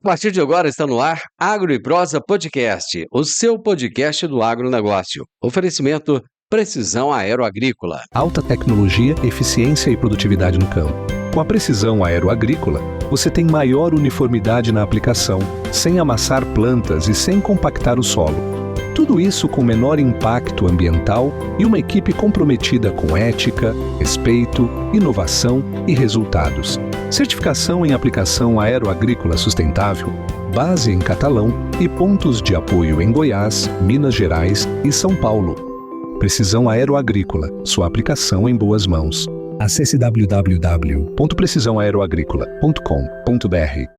A partir de agora está no ar Agro e Prosa Podcast, o seu podcast do agronegócio. Oferecimento Precisão Aeroagrícola. Alta tecnologia, eficiência e produtividade no campo. Com a Precisão Aeroagrícola, você tem maior uniformidade na aplicação, sem amassar plantas e sem compactar o solo. Tudo isso com menor impacto ambiental e uma equipe comprometida com ética, respeito, inovação e resultados. Certificação em aplicação aeroagrícola sustentável, base em Catalão e pontos de apoio em Goiás, Minas Gerais e São Paulo. Precisão Aeroagrícola, sua aplicação em boas mãos. Acesse www.precisãoaeroagrícola.com.br.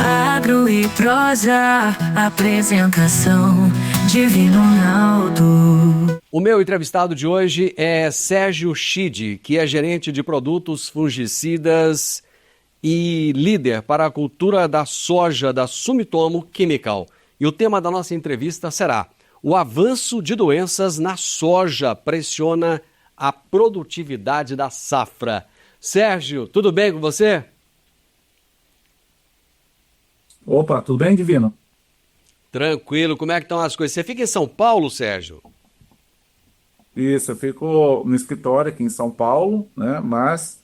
Agro e Prosa, apresentação Divino Ronaldo. O meu entrevistado de hoje é Sérgio Chide, que é gerente de produtos fungicidas e líder para a cultura da soja da Sumitomo Chemical. E o tema da nossa entrevista será: o avanço de doenças na soja pressiona a produtividade da safra. Sérgio, tudo bem com você? Opa, tudo bem, Divino? Tranquilo, como é que estão as coisas? Você fica em São Paulo, Sérgio? Isso, eu fico no escritório aqui em São Paulo, né? Mas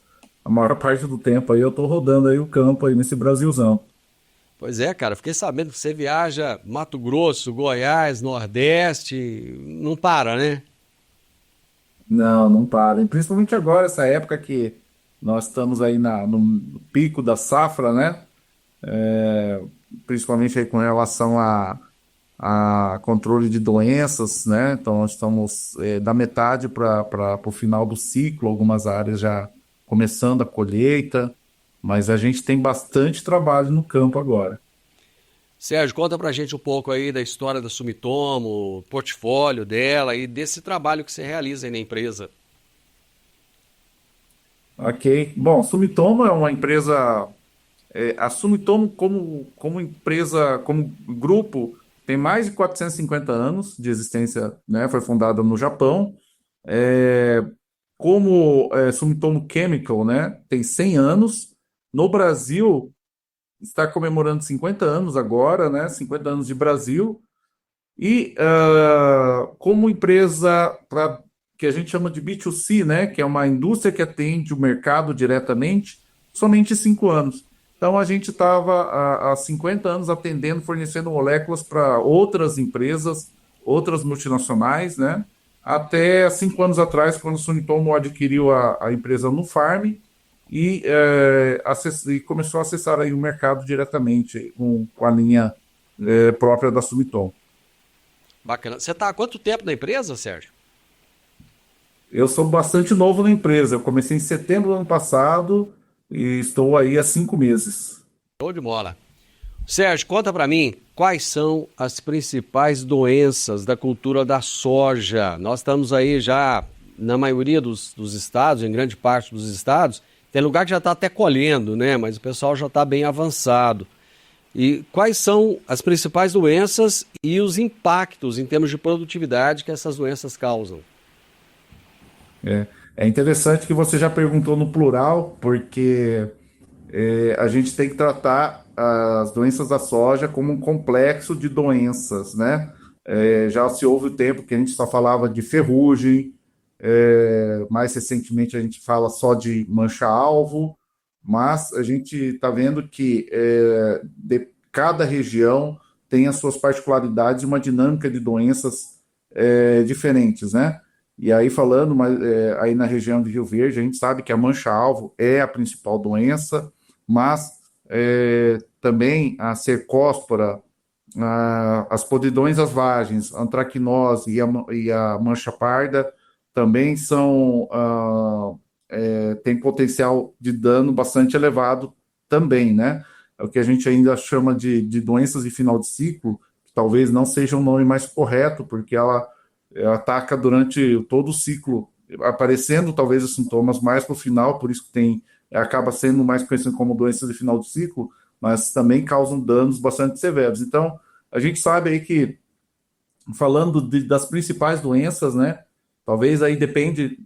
a maior parte do tempo aí eu tô rodando aí o campo aí nesse Brasilzão. Pois é, cara, fiquei sabendo que você viaja Mato Grosso, Goiás, Nordeste, não para, né? Não, não para. E principalmente agora, essa época que nós estamos aí no pico da safra, né? Principalmente aí com relação a controle de doenças, né? Então nós estamos da metade para o final do ciclo, algumas áreas já começando a colheita, mas a gente tem bastante trabalho no campo agora. Sérgio, conta pra gente um pouco aí da história da Sumitomo, o portfólio dela e desse trabalho que você realiza aí na empresa. Ok. Bom, Sumitomo é uma empresa. A Sumitomo, como empresa, como grupo, tem mais de 450 anos de existência, né? Foi fundada no Japão. Sumitomo Chemical, né? Tem 100 anos. No Brasil, está comemorando 50 anos agora, né? 50 anos de Brasil. E como empresa que a gente chama de B2C, né? Que é uma indústria que atende o mercado diretamente, somente 5 anos. Então, a gente estava há 50 anos atendendo, fornecendo moléculas para outras empresas, outras multinacionais, né? Até 5 anos atrás, quando o Sumitomo adquiriu a empresa Nufarm e, e começou a acessar aí o mercado diretamente com a linha própria da Sumitomo. Bacana. Você está há quanto tempo na empresa, Sérgio? Eu sou bastante novo na empresa. Eu comecei em setembro do ano passado e estou aí há 5 meses. Show de bola. Sérgio, conta pra mim quais são as principais doenças da cultura da soja. Nós estamos aí já na maioria dos estados, em grande parte dos estados, tem lugar que já está até colhendo, né? Mas o pessoal já está bem avançado. E quais são as principais doenças e os impactos em termos de produtividade que essas doenças causam? É interessante que você já perguntou no plural, porque a gente tem que tratar as doenças da soja como um complexo de doenças, né? Já se houve o tempo que a gente só falava de ferrugem, mais recentemente a gente fala só de mancha-alvo, mas a gente está vendo que de cada região tem as suas particularidades e uma dinâmica de doenças diferentes, né? E aí falando, aí na região de Rio Verde, a gente sabe que a mancha-alvo é a principal doença, mas também a cercóspora, as podridões das vagens, a antracnose e a mancha parda também tem potencial de dano bastante elevado também, né? É o que a gente ainda chama de doenças de final de ciclo, que talvez não seja o nome mais correto, porque ela ataca durante todo o ciclo, aparecendo talvez os sintomas mais para o final, por isso que acaba sendo mais conhecido como doenças de final de ciclo, mas também causam danos bastante severos. Então, a gente sabe aí que, falando das principais doenças, né, talvez aí depende,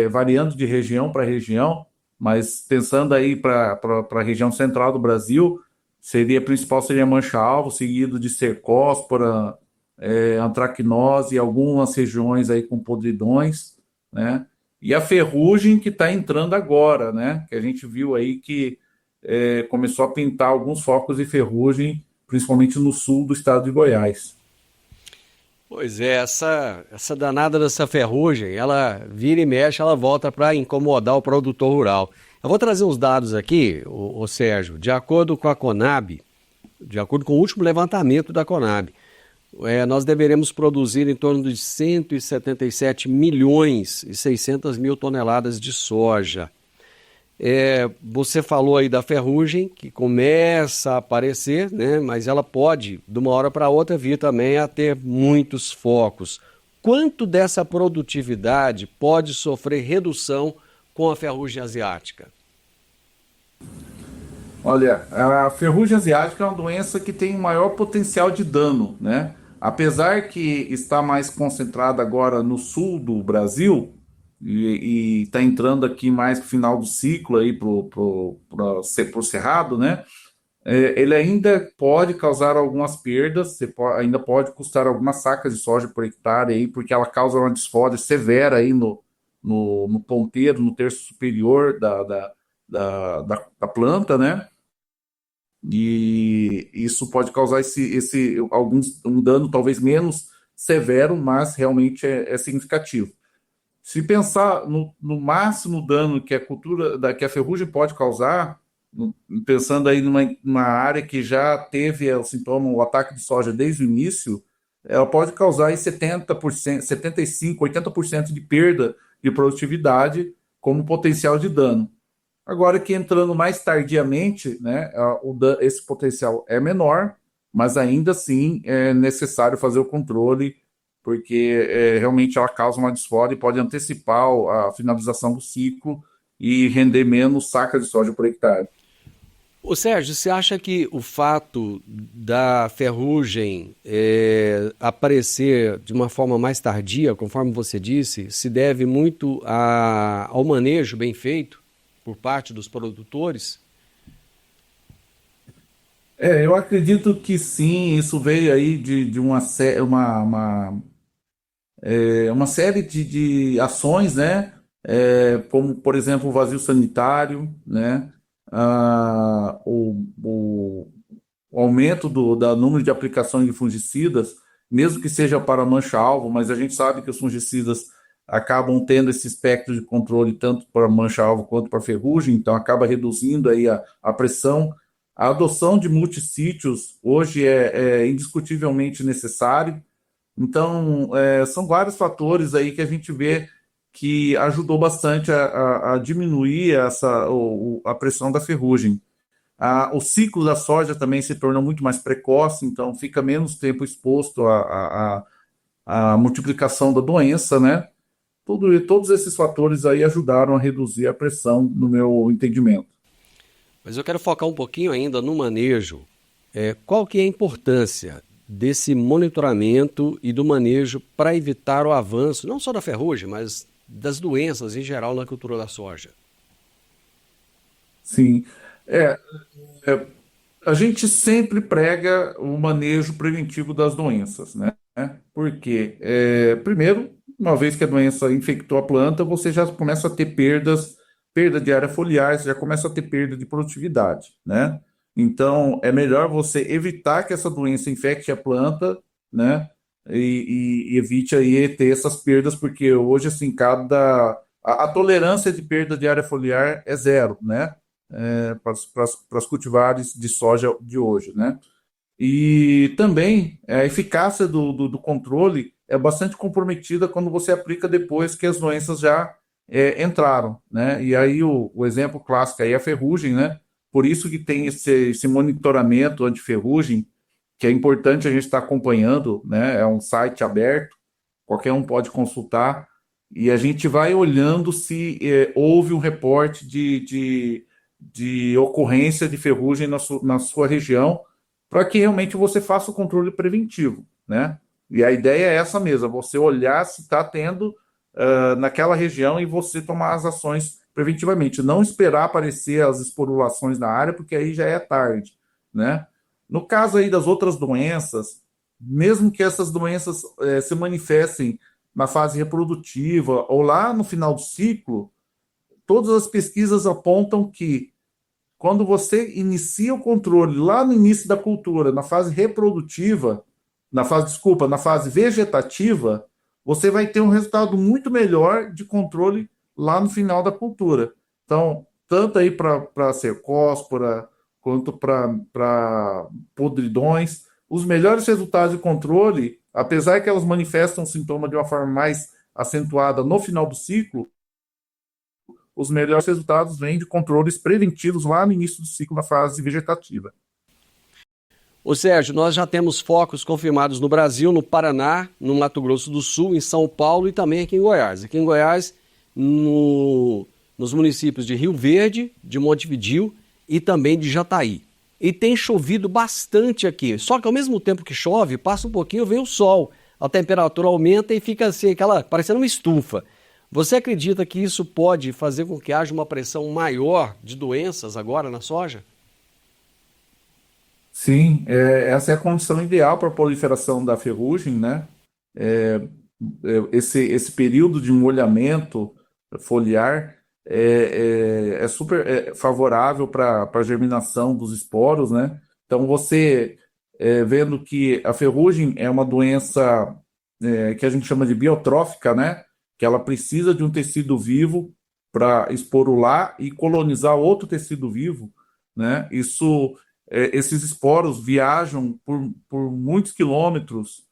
variando de região para região, mas pensando aí para a região central do Brasil, A principal seria mancha-alvo, seguido de cercóspora, antracnose e algumas regiões aí com podridões, né? E a ferrugem que está entrando agora, né? Que a gente viu aí que começou a pintar alguns focos de ferrugem, principalmente no sul do estado de Goiás. Pois é, essa danada dessa ferrugem, ela vira e mexe, ela volta para incomodar o produtor rural. Eu vou trazer uns dados aqui, ô Sérgio, de acordo com a Conab, de acordo com o último levantamento da Conab, nós deveremos produzir em torno de 177 milhões e 600 mil toneladas de soja. Você falou aí da ferrugem, que começa a aparecer, né? Mas ela pode, de uma hora para outra, vir também a ter muitos focos. Quanto dessa produtividade pode sofrer redução com a ferrugem asiática? Olha, a ferrugem asiática é uma doença que tem maior potencial de dano, né? Apesar que está mais concentrada agora no sul do Brasil e está entrando aqui mais no final do ciclo aí pro Cerrado, né? Ele ainda pode causar algumas perdas, ainda pode custar algumas sacas de soja por hectare aí, porque ela causa uma desfose severa aí no ponteiro, no terço superior da planta, né? E isso pode causar um dano talvez menos severo, mas realmente é significativo. Se pensar no máximo dano que que a ferrugem pode causar, pensando aí numa área que já teve o sintoma, o ataque de soja desde o início, ela pode causar aí 70%, 75%, 80% de perda de produtividade como potencial de dano. Agora que entrando mais tardiamente, né, esse potencial é menor, mas ainda assim é necessário fazer o controle, porque realmente ela causa uma desfora e pode antecipar a finalização do ciclo e render menos sacas de soja por hectare. Ô Sérgio, você acha que o fato da ferrugem aparecer de uma forma mais tardia, conforme você disse, se deve muito ao manejo bem feito por parte dos produtores? Eu acredito que sim, isso veio aí de uma série de ações, né? Como, por exemplo, o vazio sanitário, né? O aumento do número de aplicações de fungicidas, mesmo que seja para mancha-alvo, mas a gente sabe que os fungicidas acabam tendo esse espectro de controle tanto para mancha-alvo quanto para ferrugem, então acaba reduzindo aí a pressão. A adoção de multissítios hoje é indiscutivelmente necessário. Então, são vários fatores aí que a gente vê que ajudou bastante a diminuir a pressão da ferrugem. O ciclo da soja também se tornou muito mais precoce, então fica menos tempo exposto à multiplicação da doença, né? Todos esses fatores aí ajudaram a reduzir a pressão, no meu entendimento. Mas eu quero focar um pouquinho ainda no manejo. Qual que é a importância desse monitoramento e do manejo para evitar o avanço, não só da ferrugem, mas das doenças em geral na cultura da soja? Sim. A gente sempre prega o manejo preventivo das doenças, né? Porque, primeiro, uma vez que a doença infectou a planta, você já começa a ter perda de área foliar, você já começa a ter perda de produtividade, né? Então, é melhor você evitar que essa doença infecte a planta, né? E evite aí ter essas perdas, porque hoje, assim, a tolerância de perda de área foliar é zero, né? Para as cultivares de soja de hoje, né? E também a eficácia do controle é bastante comprometida quando você aplica depois que as doenças já entraram, né? E aí o exemplo clássico aí é a ferrugem, né? Por isso que tem esse monitoramento anti-ferrugem, que é importante a gente estar acompanhando, né? É um site aberto, qualquer um pode consultar, e a gente vai olhando se houve um reporte de ocorrência de ferrugem na sua região, para que realmente você faça o controle preventivo, né? E a ideia é essa mesma, você olhar se está tendo naquela região e você tomar as ações preventivamente, não esperar aparecer as esporulações na área, porque aí já é tarde, né? No caso aí das outras doenças, mesmo que essas doenças se manifestem na fase reprodutiva ou lá no final do ciclo, todas as pesquisas apontam que quando você inicia o controle lá no início da cultura, na fase reprodutiva, na fase vegetativa, você vai ter um resultado muito melhor de controle lá no final da cultura. Então, tanto aí para cercóspora, quanto para podridões, os melhores resultados de controle, apesar que elas manifestam sintomas de uma forma mais acentuada no final do ciclo, os melhores resultados vêm de controles preventivos lá no início do ciclo, na fase vegetativa. Ô Sérgio, nós já temos focos confirmados no Brasil, no Paraná, no Mato Grosso do Sul, em São Paulo e também aqui em Goiás. Aqui em Goiás, nos municípios de Rio Verde, de Montevidéu e também de Jataí. E tem chovido bastante aqui, só que ao mesmo tempo que chove, passa um pouquinho, vem o sol, a temperatura aumenta e fica assim, parecendo uma estufa. Você acredita que isso pode fazer com que haja uma pressão maior de doenças agora na soja? Sim, essa é a condição ideal para a proliferação da ferrugem, né? É, esse período de molhamento foliar é super favorável para a germinação dos esporos, né? Então, você vendo que a ferrugem é uma doença que a gente chama de biotrófica, né? Que ela precisa de um tecido vivo para esporular e colonizar outro tecido vivo, né? Esses esporos viajam por muitos quilômetros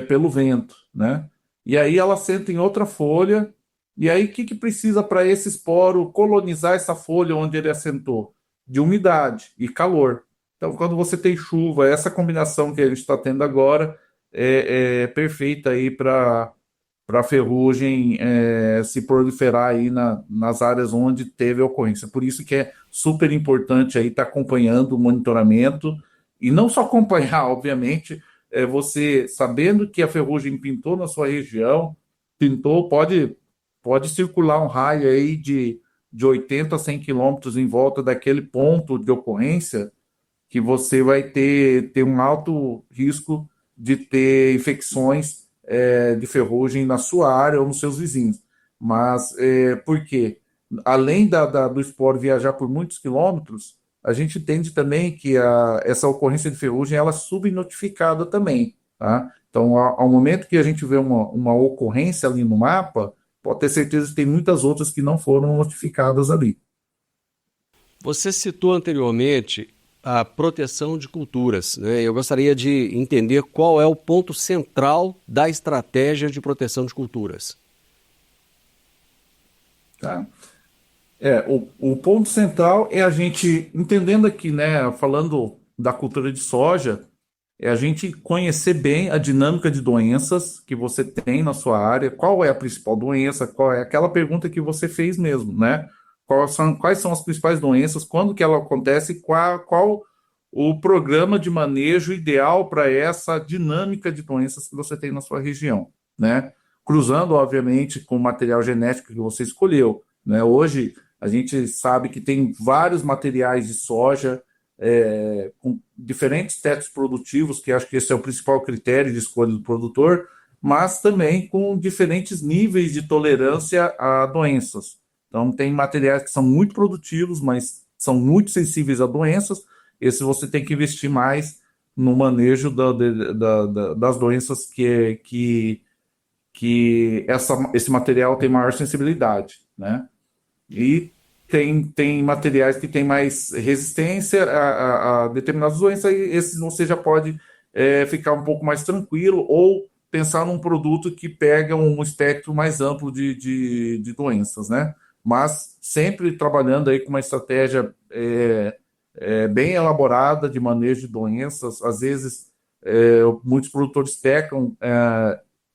pelo vento, né? E aí ela senta em outra folha, e aí o que precisa para esse esporo colonizar essa folha onde ele assentou? De umidade e calor. Então, quando você tem chuva, essa combinação que a gente está tendo agora é perfeita aí para a ferrugem se proliferar aí nas áreas onde teve ocorrência. Por isso que é super importante aí estar acompanhando o monitoramento, e não só acompanhar, obviamente, você sabendo que a ferrugem pintou na sua região, pode circular um raio aí de 80 a 100 quilômetros em volta daquele ponto de ocorrência, que você vai ter um alto risco de ter infecções de ferrugem na sua área ou nos seus vizinhos. Mas por quê? Além do esporo viajar por muitos quilômetros, a gente entende também que essa ocorrência de ferrugem ela é subnotificada também. Tá? Então, ao momento que a gente vê uma ocorrência ali no mapa, pode ter certeza que tem muitas outras que não foram notificadas ali. Você citou anteriormente a proteção de culturas, né? Eu gostaria de entender qual é o ponto central da estratégia de proteção de culturas. Tá? O ponto central é a gente, entendendo aqui, né, falando da cultura de soja, é a gente conhecer bem a dinâmica de doenças que você tem na sua área, qual é a principal doença, qual é aquela pergunta que você fez mesmo, né? Quais são as principais doenças, quando que ela acontece, qual o programa de manejo ideal para essa dinâmica de doenças que você tem na sua região, né? Cruzando, obviamente, com o material genético que você escolheu, né? Hoje, a gente sabe que tem vários materiais de soja com diferentes tetos produtivos, que acho que esse é o principal critério de escolha do produtor, mas também com diferentes níveis de tolerância a doenças. Então, tem materiais que são muito produtivos, mas são muito sensíveis a doenças. Esse você tem que investir mais no manejo das doenças que esse material tem maior sensibilidade, né? E tem materiais que têm mais resistência a determinadas doenças, e esse você já pode ficar um pouco mais tranquilo, ou pensar num produto que pega um espectro mais amplo de doenças, né? Mas sempre trabalhando aí com uma estratégia bem elaborada de manejo de doenças. Às vezes, muitos produtores pecam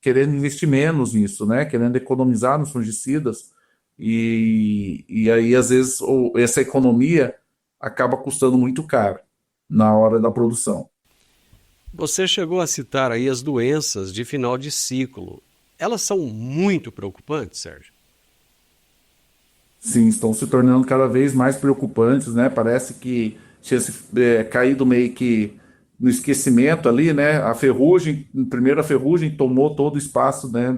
querendo investir menos nisso, né? Querendo economizar nos fungicidas, e aí, às vezes, essa economia acaba custando muito caro na hora da produção. Você chegou a citar aí as doenças de final de ciclo. Elas são muito preocupantes, Sérgio? Sim, estão se tornando cada vez mais preocupantes, né? Parece que tinha caído meio que no esquecimento ali, né? A ferrugem, primeiro a ferrugem tomou todo o espaço, né,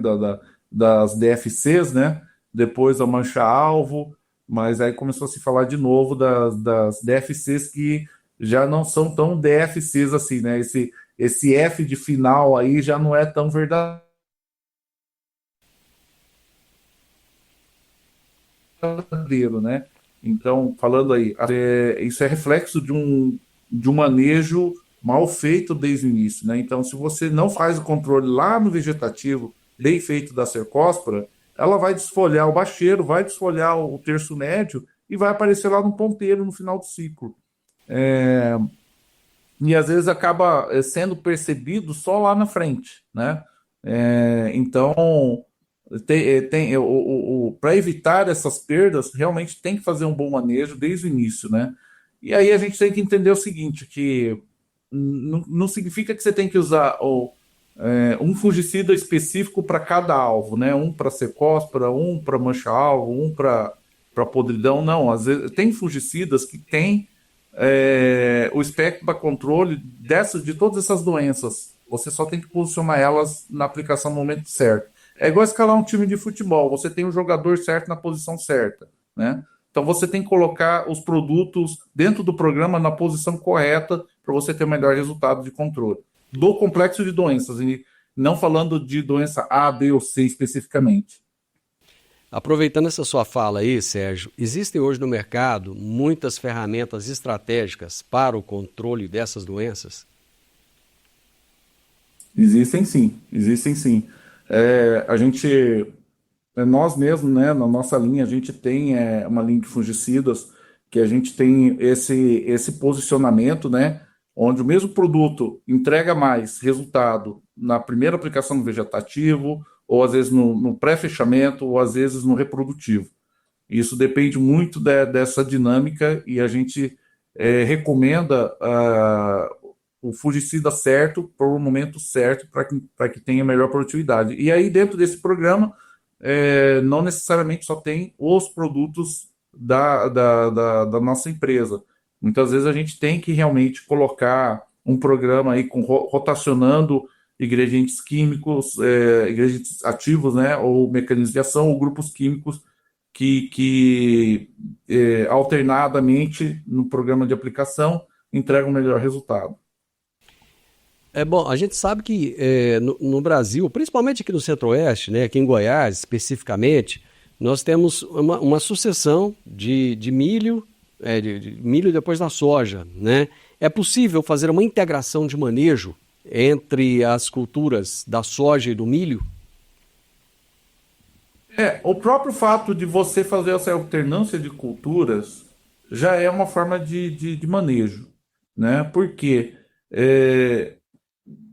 das DFCs, né? Depois a mancha-alvo, mas aí começou a se falar de novo das DFCs que já não são tão DFCs assim, né? Esse F de final aí já não é tão verdadeiro, né? Então, falando aí, isso é reflexo de um manejo mal feito desde o início, né? Então, se você não faz o controle lá no vegetativo, bem feito da cercóspora, ela vai desfolhar o bacheiro, vai desfolhar o terço médio e vai aparecer lá no ponteiro no final do ciclo. E às vezes acaba sendo percebido só lá na frente, né? Então, para evitar essas perdas, realmente tem que fazer um bom manejo desde o início, né? E aí a gente tem que entender o seguinte, que não significa que você tem que usar um fungicida específico para cada alvo, né? Um para secóspora, um para mancha-alvo, um para podridão, não. Às vezes tem fungicidas que têm o espectro para controle de todas essas doenças. Você só tem que posicionar elas na aplicação no momento certo. É igual escalar um time de futebol. Você tem o jogador certo na posição certa, né? Então você tem que colocar os produtos dentro do programa na posição correta para você ter o melhor resultado de controle do complexo de doenças, e não falando de doença A, B ou C especificamente. Aproveitando essa sua fala aí, Sérgio, existem hoje no mercado muitas ferramentas estratégicas para o controle dessas doenças? Existem sim, existem sim. Nós mesmos, né, na nossa linha, a gente tem uma linha de fungicidas que a gente tem esse posicionamento, né, onde o mesmo produto entrega mais resultado na primeira aplicação no vegetativo, ou às vezes no pré-fechamento, ou às vezes no reprodutivo. Isso depende muito dessa dinâmica e a gente recomenda o fungicida certo para o momento certo para que tenha melhor produtividade. E aí, dentro desse programa, não necessariamente só tem os produtos da nossa empresa. Muitas vezes a gente tem que realmente colocar um programa aí rotacionando ingredientes químicos, ingredientes ativos, né, ou mecanismos de ação, ou grupos químicos que alternadamente no programa de aplicação entregam um melhor resultado. Bom, a gente sabe que no Brasil, principalmente aqui no Centro-Oeste, né, aqui em Goiás especificamente, nós temos uma sucessão de milho, de milho depois da soja, né? É possível fazer uma integração de manejo entre as culturas da soja e do milho? O próprio fato de você fazer essa alternância de culturas já é uma forma de manejo, né? Porque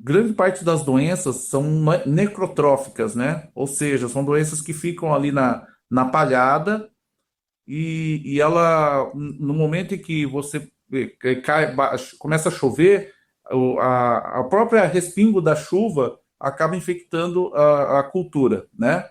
grande parte das doenças são necrotróficas, né? Ou seja, são doenças que ficam ali na palhada e ela, no momento em que você começa a chover, a própria respingo da chuva acaba infectando a cultura, né?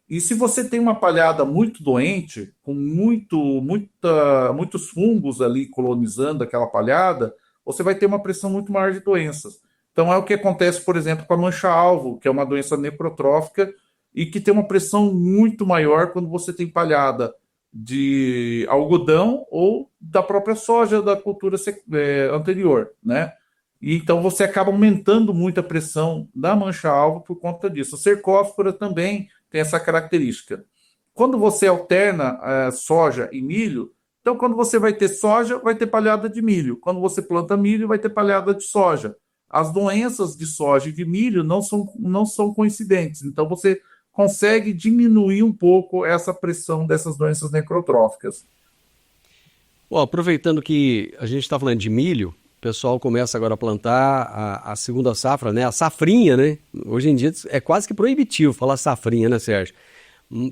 E se você tem uma palhada muito doente, com muitos fungos ali colonizando aquela palhada, você vai ter uma pressão muito maior de doenças. Então é o que acontece, por exemplo, com a mancha-alvo, que é uma doença necrotrófica e que tem uma pressão muito maior quando você tem palhada de algodão ou da própria soja da cultura anterior, né? E então você acaba aumentando muito a pressão da mancha-alvo por conta disso. A cercóspora também tem essa característica. Quando você alterna soja e milho, então quando você vai ter soja, vai ter palhada de milho. Quando você planta milho, vai ter palhada de soja. As doenças de soja e de milho não são coincidentes. Então você consegue diminuir um pouco essa pressão dessas doenças necrotróficas. Bom, aproveitando que a gente está falando de milho, o pessoal começa agora a plantar a segunda safra, né? A safrinha, né? Hoje em dia é quase que proibitivo falar safrinha, né, Sérgio?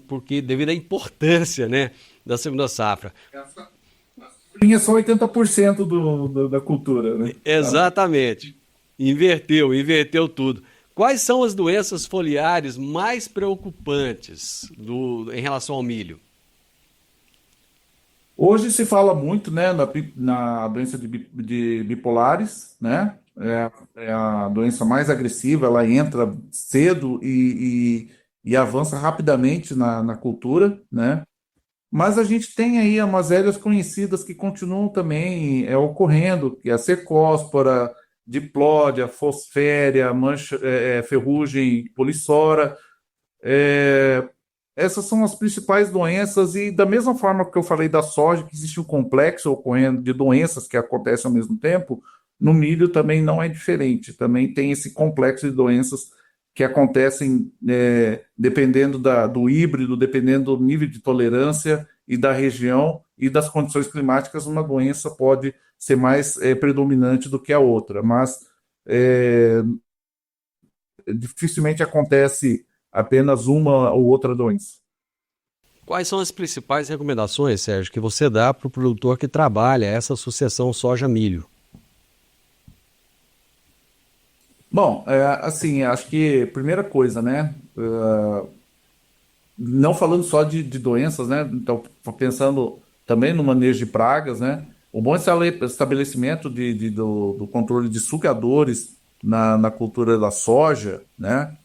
Porque devido à importância, né, da segunda safra. A safrinha é só 80% da cultura, né? Exatamente. Inverteu tudo. Quais são as doenças foliares mais preocupantes em relação ao milho? Hoje se fala muito, né, na doença de bipolares, né? É a doença mais agressiva, ela entra cedo e avança rapidamente na cultura, né? Mas a gente tem aí umas ervas conhecidas que continuam também ocorrendo, que é a cercóspora, diplódia, fosféria, ferrugem polissora. É, Essas são as principais doenças, e da mesma forma que eu falei da soja, que existe um complexo ocorrendo de doenças que acontecem ao mesmo tempo, no milho também não é diferente. Também tem esse complexo de doenças que acontecem dependendo do híbrido, dependendo do nível de tolerância e da região e das condições climáticas, uma doença pode ser mais predominante do que a outra, mas é, dificilmente acontece apenas uma ou outra doença. Quais são as principais recomendações, Sérgio, que você dá para o produtor que trabalha essa sucessão soja-milho? Bom, assim, acho que primeira coisa, né? Não falando só de doenças, né? Então, pensando também no manejo de pragas, né? O bom estabelecimento do controle de sugadores na cultura da soja, né?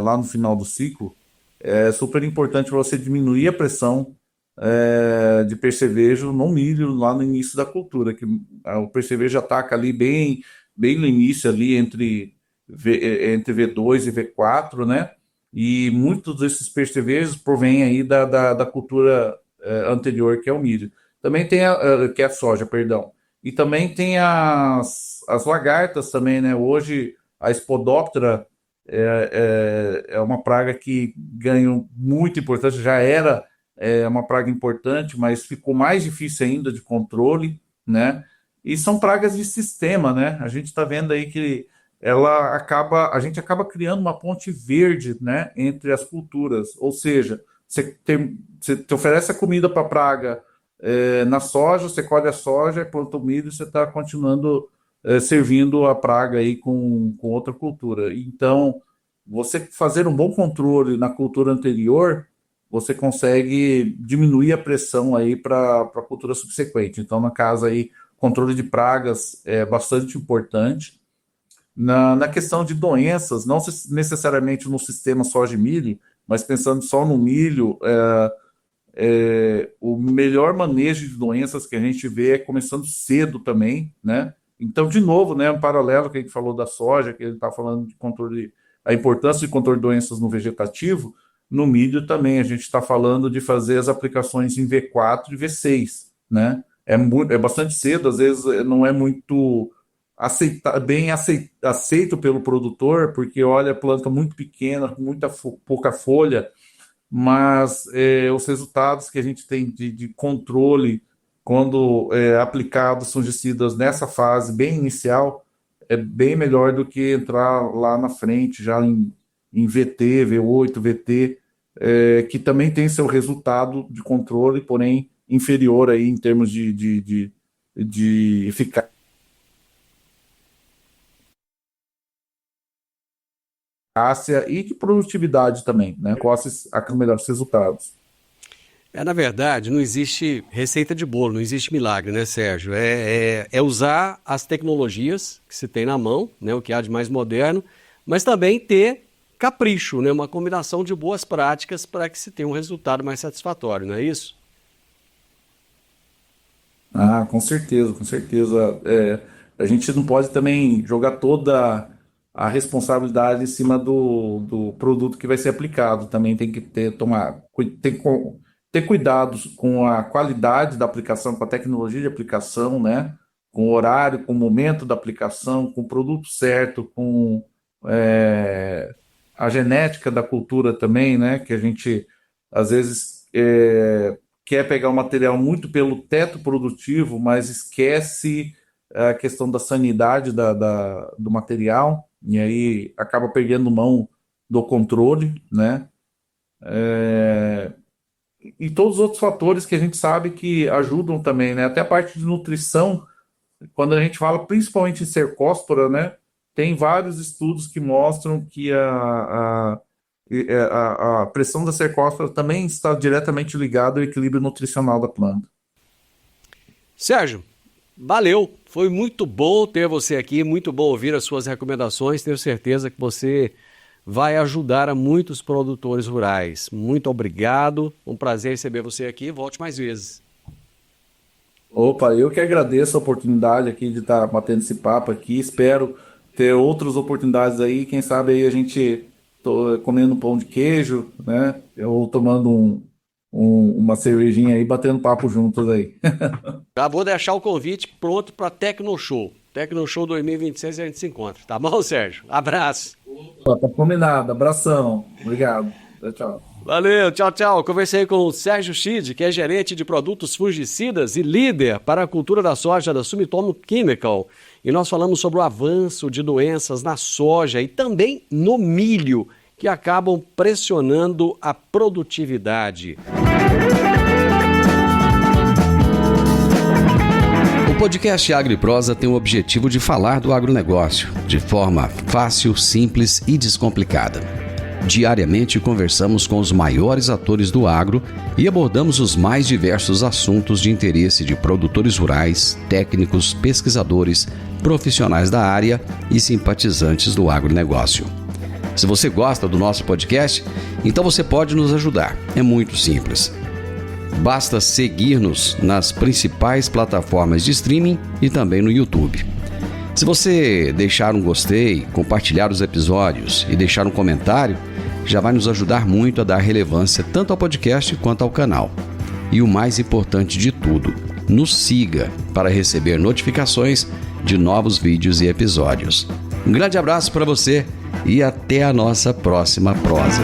Lá no final do ciclo, é super importante para você diminuir a pressão de percevejo no milho lá no início da cultura, que o percevejo ataca ali bem no início ali entre V2 e V4, né? E muitos desses percevejos provêm aí da cultura anterior, que é o milho. Também tem que é a soja, perdão. E também tem as lagartas também, né? Hoje a Spodoptera é uma praga que ganha muita importância, já era uma praga importante, mas ficou mais difícil ainda de controle, né? E são pragas de sistema, né? A gente está vendo aí que a gente acaba criando uma ponte verde, né, entre as culturas. Ou seja, você te oferece a comida para a praga na soja, você colhe a soja, planta o milho, você está continuando servindo a praga aí com outra cultura. Então, você fazer um bom controle na cultura anterior, você consegue diminuir a pressão aí para a cultura subsequente. Então, na casa aí, controle de pragas é bastante importante. Na questão de doenças, não necessariamente no sistema soja e milho, mas pensando só no milho, o melhor manejo de doenças que a gente vê é começando cedo também, né? Então, de novo, né, um paralelo que a gente falou da soja, que ele está falando de controle, a importância de controle de doenças no vegetativo, no milho também a gente está falando de fazer as aplicações em V4 e V6, né? É bastante cedo, às vezes não é muito aceito pelo produtor, porque olha, a planta muito pequena, com pouca folha, mas os resultados que a gente tem de controle quando aplicados fungicidas nessa fase bem inicial é bem melhor do que entrar lá na frente, já em VT, V8, VT, que também tem seu resultado de controle, porém inferior aí em termos de eficácia e de produtividade também, né? Com esses melhores resultados. Na verdade, não existe receita de bolo, não existe milagre, né, Sérgio? É usar as tecnologias que se tem na mão, né, o que há de mais moderno, mas também ter capricho, né, uma combinação de boas práticas para que se tenha um resultado mais satisfatório, não é isso? Ah, com certeza, com certeza. A gente não pode também jogar toda a responsabilidade em cima do produto que vai ser aplicado. Também tem que ter cuidados com a qualidade da aplicação, com a tecnologia de aplicação, né? Com o horário, com o momento da aplicação, com o produto certo, com é, a genética da cultura também, né? Que a gente às vezes quer pegar o material muito pelo teto produtivo, mas esquece a questão da sanidade do material, e aí acaba perdendo mão do controle, né? E todos os outros fatores que a gente sabe que ajudam também, né? Até a parte de nutrição, quando a gente fala principalmente em cercóspora, né? Tem vários estudos que mostram que a pressão da cercóspora também está diretamente ligada ao equilíbrio nutricional da planta. Sérgio, valeu, foi muito bom ter você aqui, muito bom ouvir as suas recomendações, tenho certeza que você vai ajudar a muitos produtores rurais. Muito obrigado, um prazer receber você aqui, volte mais vezes. Opa, eu que agradeço a oportunidade aqui de estar batendo esse papo aqui, espero ter outras oportunidades aí, quem sabe aí a gente comendo pão de queijo, né, ou tomando uma cervejinha aí, batendo papo juntos aí. Já vou deixar o convite pronto para Tecnoshow. Tecnoshow 2026 a gente se encontra. Tá bom, Sérgio? Abraço. Tá combinado. Abração. Obrigado. Tchau. Valeu, tchau, tchau. Conversei com o Sérgio Chide, que é gerente de produtos fungicidas e líder para a cultura da soja da Sumitomo Chemical. E nós falamos sobre o avanço de doenças na soja e também no milho, que acabam pressionando a produtividade. O podcast Agro e Prosa tem o objetivo de falar do agronegócio de forma fácil, simples e descomplicada. Diariamente conversamos com os maiores atores do agro e abordamos os mais diversos assuntos de interesse de produtores rurais, técnicos, pesquisadores, profissionais da área e simpatizantes do agronegócio. Se você gosta do nosso podcast, então você pode nos ajudar. É muito simples. Basta seguir-nos nas principais plataformas de streaming e também no YouTube. Se você deixar um gostei, compartilhar os episódios e deixar um comentário, já vai nos ajudar muito a dar relevância tanto ao podcast quanto ao canal. E o mais importante de tudo, nos siga para receber notificações de novos vídeos e episódios. Um grande abraço para você e até a nossa próxima prosa.